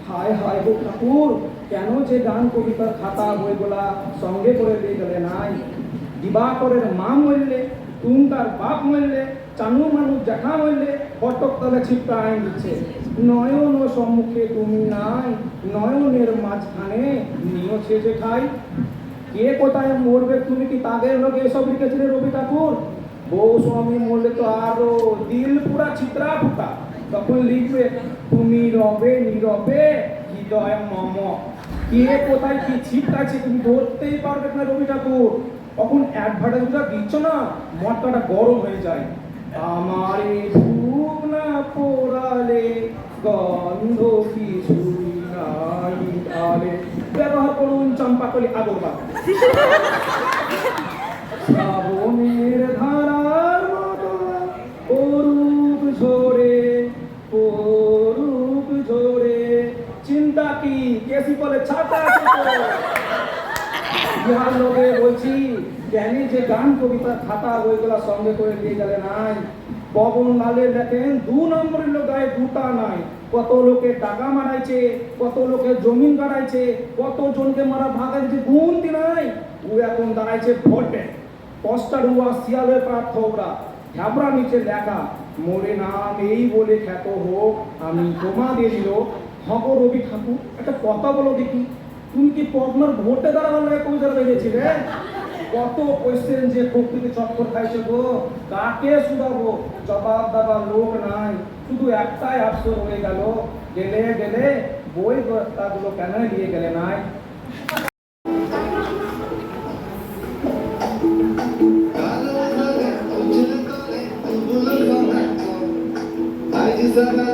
G: হায় হায় গো ঠাকুর, কেন যে গান কবিতার খাতা বইগুলা সঙ্গে করে নিয়ে গেলে নাই? দিবাকরের মা মরলে, তুমকার বাপ মরলে, চানু মানুষ দেখা মরলে ফটক তলে ছিপটা আইন দিচ্ছে। নয়ন ও সম্মুখে তুমি নাই, নয়নের মাঝখানে নিয়েছে যে ঠাই। কে কোথায় মরবে তুমি কি তাদের লোক এসব লিখেছিলে রবি ঠাকুর? বউ স্বামী মরলে তো আরো দিল পুরা চিত্রা ফুটা। তখন লিখবে তুমি রবে নীরবে হৃদয় মম। কে কোথায় কি ছিপটাছে তুমি ধরতেই পারবে না রবি ঠাকুর। তখন অ্যাডভার্টাইজটা দিচ্ছ না, মটকাটা গরম হয়ে যায়। আমারে ধূপ না পোড়ালে গন্ধ কি সুরিনালে। ব্যবহার করুন চম্পাকলি আগরবাতি। শ্রাবণের ধারার মতো অরূপ ঝরে অরূপ ঝরে। চিন্তা কি কেসি বলে ছাতা বিহার লোকে বলছি কেন যে গান কবিতা খাতা বইগুলা সঙ্গে করে নিয়ে গেলে নাই? পবন লালে দেখেন 2 নম্বরের লোক গায়ে দুটা নাই। কত লোকে টাকা মারাইছে, কত লোকে জমিন গাড়াইছে, কত জনকে মারা ভাগাইছে গুনতি নাই। ও এখন দাঁড়াইছে ভোটে। পোস্টার হুয়া শিয়ালের প্রার্থকরা ঝাবড়া নিচে লেখা মোরে নাম এই বলে খ্যাত হোক আমি তোমাদের লোক। হব রবি ঠাকুর একটা কথা বলো দেখি, তুমি কি পদ্মার ভোটে দাঁড়াবার লাগে কবিতা বেরিয়েছিলে? কত কোয়েশ্চেন যে প্রকৃতি চক্কর খাইছে গো, কাকে শুধাবো? জবাব দেবার লোক নাই, শুধু একটাই আফসোস হয়ে গেল, গেলে গেলে বই বস্তাগুলো কেন নিয়ে গেলে নাই?
A: Sana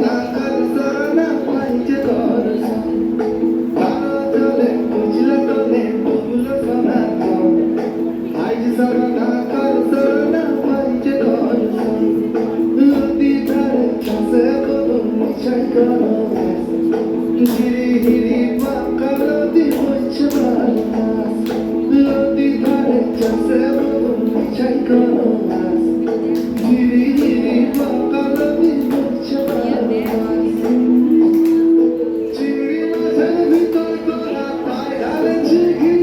A: হিরি পাকা নদী হচ্ছে বাতাস নদী ধারে চাষে ছাই করো নাচ হিরি হিরি পাকা নদী হচ্ছে বাতাস চিংড়ি মাছের ভিতর তোরা পায় ঢালেছে ঘি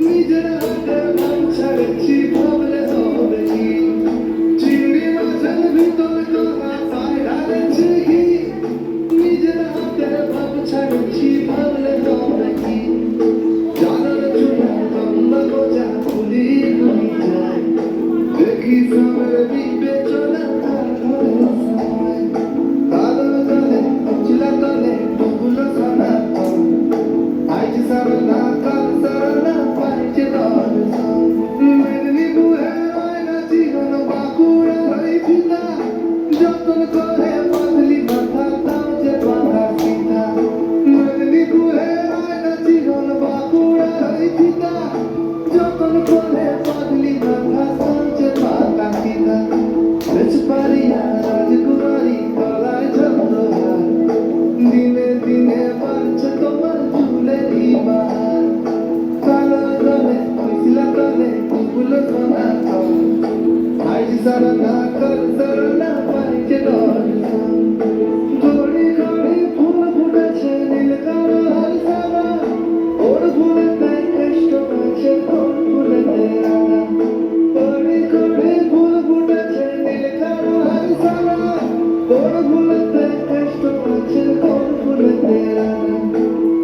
A: নিজের হাতে মাছ ছাড়েছি ভাবলে হবে কি চিংড়ি মাছের ভিতর তোরা পায় ঢালেছে ঘি নিজের হাতে ভাব ছাড়েছি ভাবলে হবে কি জানার চুলা লম্বা গোজা খুলি খুলি যায় দেখি সবার বিবেচনা তার ঘরে সময় আলো জলে চিলা তলে বুগুলো সনাতন আজ সারনা কাল সারনা পাইছে দর্শন মেদিনীপুরের আয়না জীবন বাঁকুড়া হই পিতা যতন করে বাঁধলি মাথা তাও যে বাঁধা সীতা মেদিনীপুরের আয়না জীবন বাঁকুড়া হই পিতা যতন করে বাঁধলি মাথা তাও যে বাঁধা সীতা বেচপারিয়া রাজকুমারী গলায় চন্দ্রহার দিনে দিনে বাড়ছে তোমার চুলেরই বাহার কালো জলে মিশলা তলে ফুল সনাতন আজ সারনা কাল সারনা পাইছে দর্শন ঘড়ি ঘড়ি ফুল ফুটেছে নীল কালো হাল সাদা ওর ফুলেতে কৃষ্ণ আছে কোন ফুলেতে রাধা ঘড়ি ঘড়ি ফুল ফুটেছে নীল কালো হাল সাদা ওর ফুলেতে কৃষ্ণ আছে কোন ফুলেতে রাধা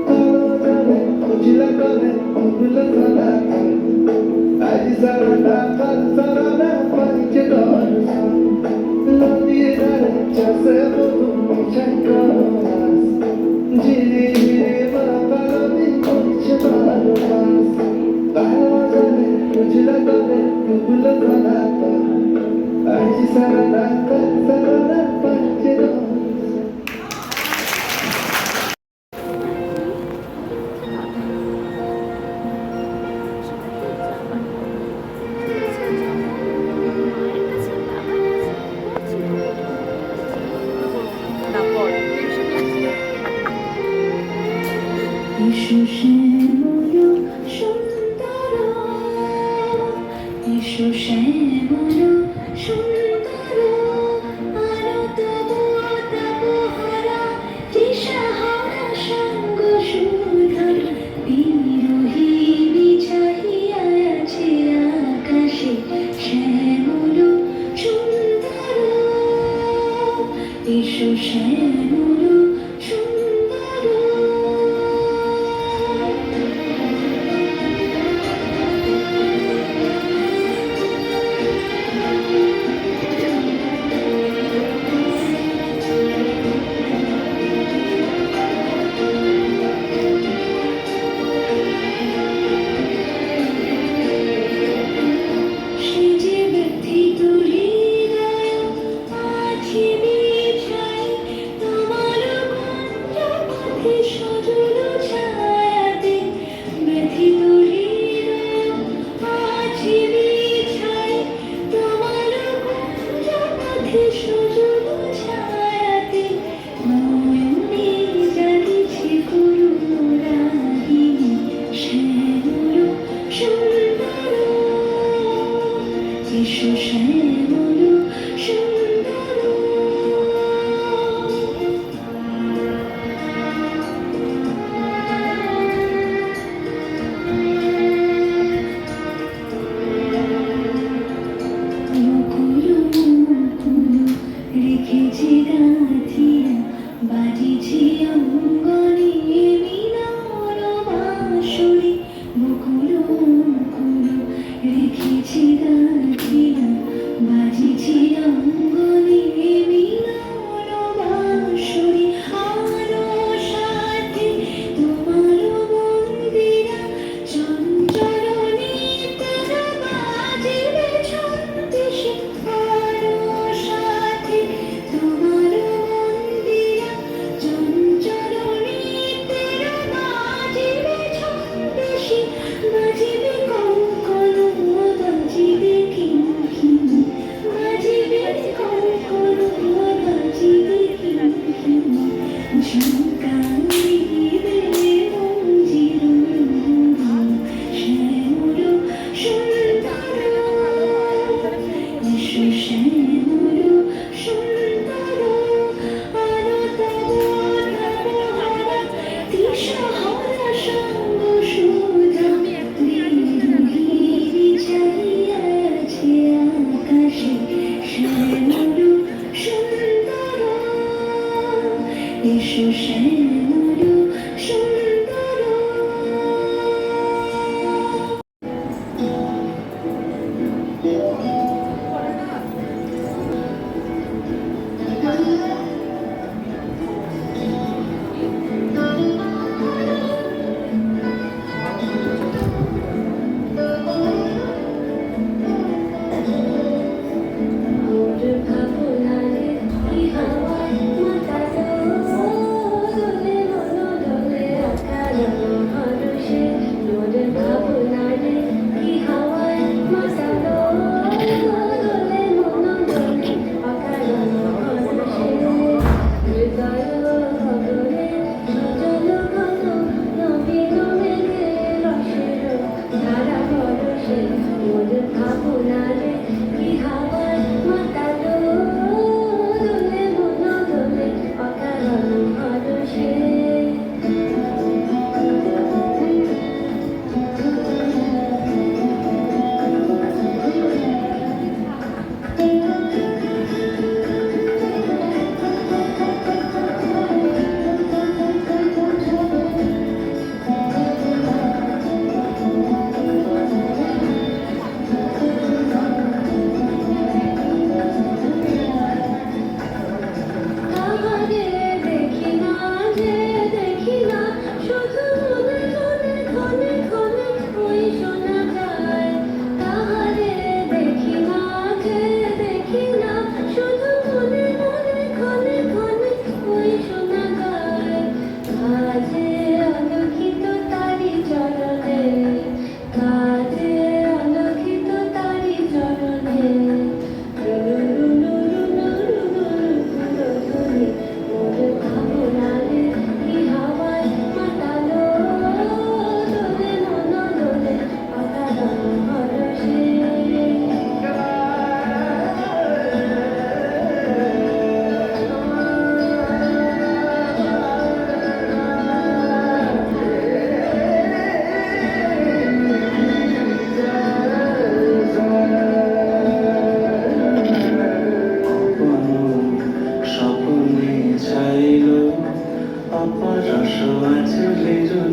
A: কালো জলে উজলা করে ফুল সনাতন আজ সারনা কাল সারনা পাইছে দর্শন নদীর ধারে চাষে বধূ মিঠাই করো নাচ ঝিরি ঝিরি বাঁকা নদী করছে বারো মাস কালো জলে উজলা করে ফুল সনাতন আজ সারনা কাল সারনা পাইছে দর্শন
B: এসো শ্যামল সুন্দর এসো শ্যামল সুন্দর আরত তাপহারা তৃষাহারা সঙ্গ সুধা বিরোহী বিছাহিয়া আছে আকাশে শ্যামল সুন্দর এসো শ্যামল সুন্দর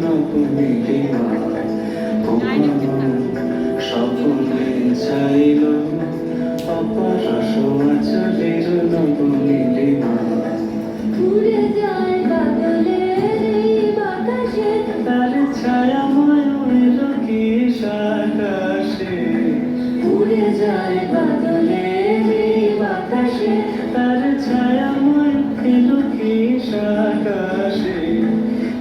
A: নীলিমা স্বপ্নে চাইল অপরস আচলের নবনীলিমা
B: উড়ে যায় বাদলের এই বাতাসে
A: তার ছায়া ময়ূরের কিস আকাশে
B: উড়ে যায় বাদলের এই বাতাসে
A: তার ছায়া ময়ূরের কিস আকাশে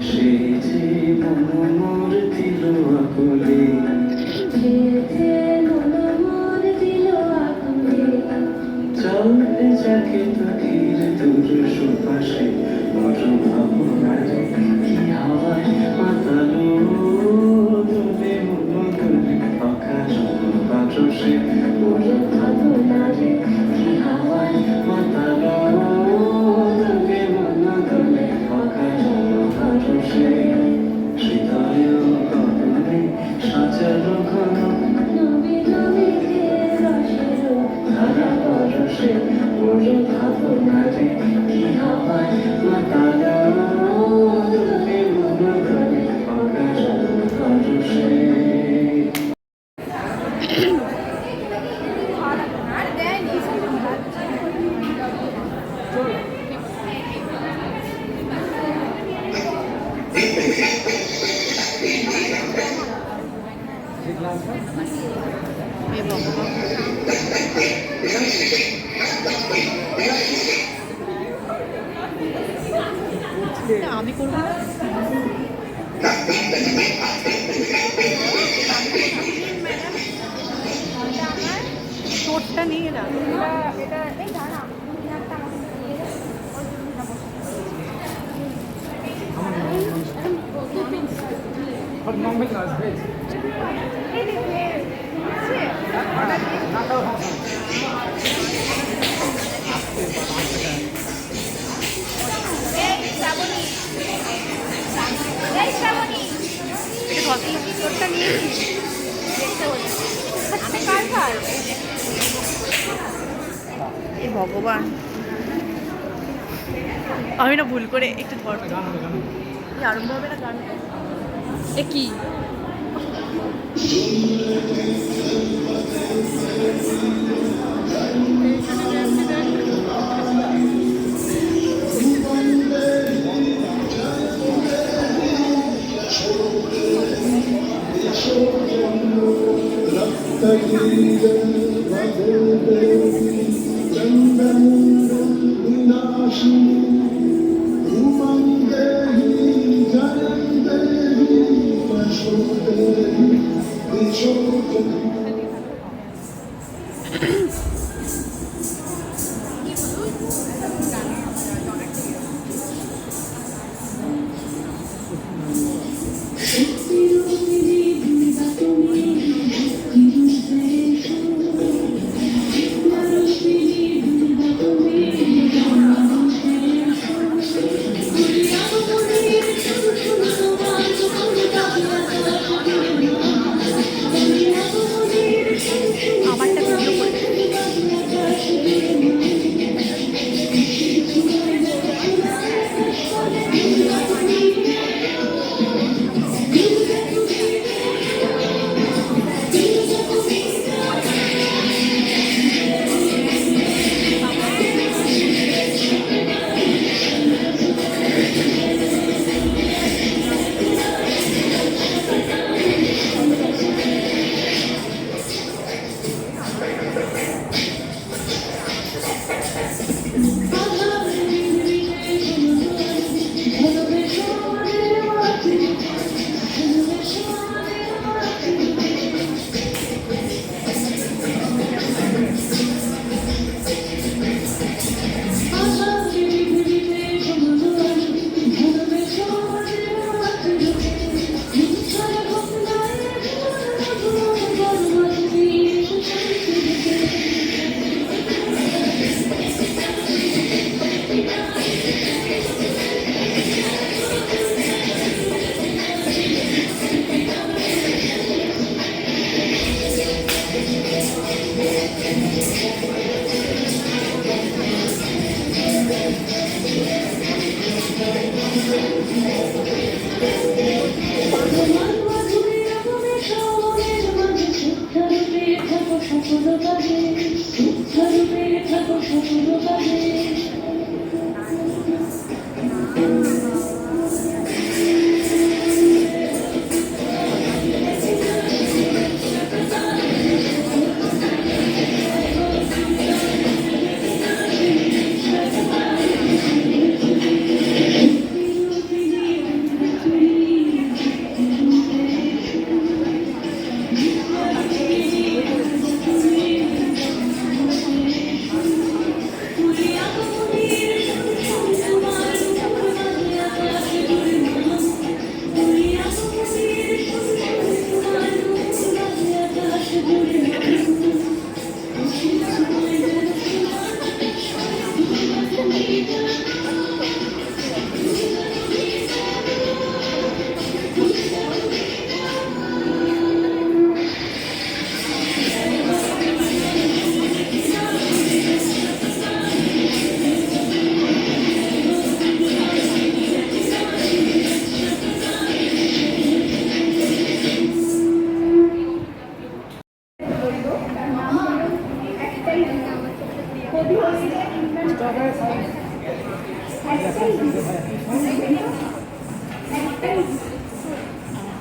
A: সেই যে মনোমর দিল আকুলে
B: যেতে মন মোর দিল আকুলে
A: চলতে যাকে তোর দূর সুপাশে বড় ভাবনার কি হাওয়ায় মাতালো দুলে মন দুলে আকাশ বাতাসে বড় ভাবনারে কি হাওয়ায় মাতালো দুলে মন দুলে আকাশ বাতাসে হৃদয় গগনে সাজালো ঘন
B: নবী নবীকে রসের
A: ধারা পরশে বড় ভাবনারে কি হাওয়ায় মাতালো দুলে মন দুলে আকাশ বাতাসে
H: আমি করবো না। তোরটা নিয়ে না
G: নন-ভেজ না ভেজ
H: তোরটা নিয়েছিস আমি কার কার এ ভগবান আমি না ভুল করে একটু ধর আরম্ভ হবে না গান এ কি
B: Thank you.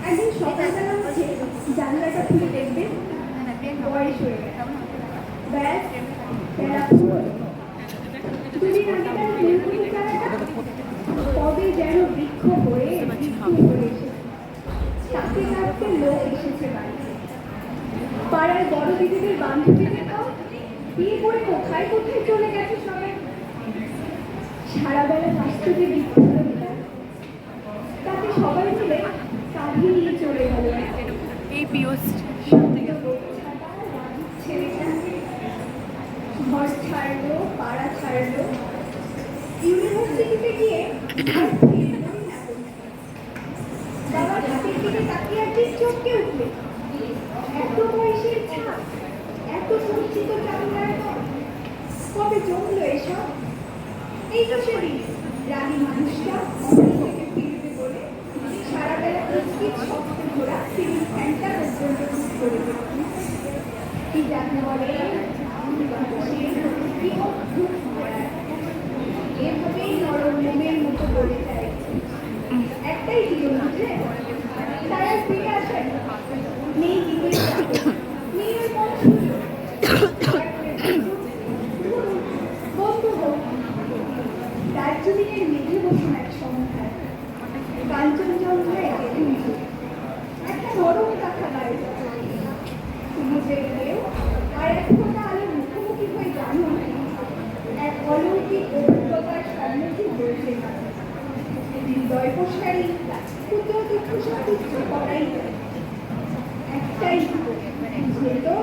C: একদিন সকালবেলা উঠে জানলাটা খুলে দেখবে বয়স হয়ে গেছে। ব্যাস বেলা ফুল। দুদিন আগেকার ফুলগুলো চারাটা কবে যেন বৃক্ষ হয়ে মৃত্যু হয়ে এসেছে। তাকে কাটতে লোক এসেছে বাড়িতে। পাড়ার বড় দিদিদের বান্ধবীদের তো বিয়ে করে কোথায় কোথায় চলে গেছে সবাই। সারা বেলা বাস্তবে বৃক্ষলতা তাকে সবাই মিলে কাঁধে নিয়ে চলে গেল।
H: এই পিওস
C: ছেলেটা ঘর ছাড়লো, পাড়া ছাড়লো, ইউনিভার্সিটিতে গিয়ে আর ফিরলোই না। বাবার হাতের দিকে তাকিয়ে একদিন চমকে উঠলে। এত বয়সের ছাপ, এত সজ্জিত চামড়ার পর কবে জমলো এসব? এই তো সেদিন রানী মানুষটা অফিস থেকে ফিরবে বলে সারা বেলা কিচকিচ শব্দ ঘোরা সিলিং ফ্যানটা পর্যন্ত ঠিক করে দিল। কি যাকে বলে কি অদ্ভুত মায়া। এভাবেই নরম মোমের মতো বলে যায়। একটাই জীবন বুঝলে, তার আর ফিরে আসে নেই জীবন, নেই ওর মন সুযোগ। বন্ধু হোক দার্জিলিংয়ের মেঘে বসুন এক সন্ধ্যায়, কাঞ্চনজঙ্ঘায় একেদিন একটা নরম কাঁথা গায়ে সমুদ্রের ঢেউ আর এক ফোঁটা আলোর মুখোমুখি হয়ে জানো এক অলৌকিক অভিজ্ঞতার সম্মুখীন হয়েছে। হৃদয় প্রসারী ক্ষুদ্র দুঃখ সব কিছু করাই যায়। একটাই বুঝলে তো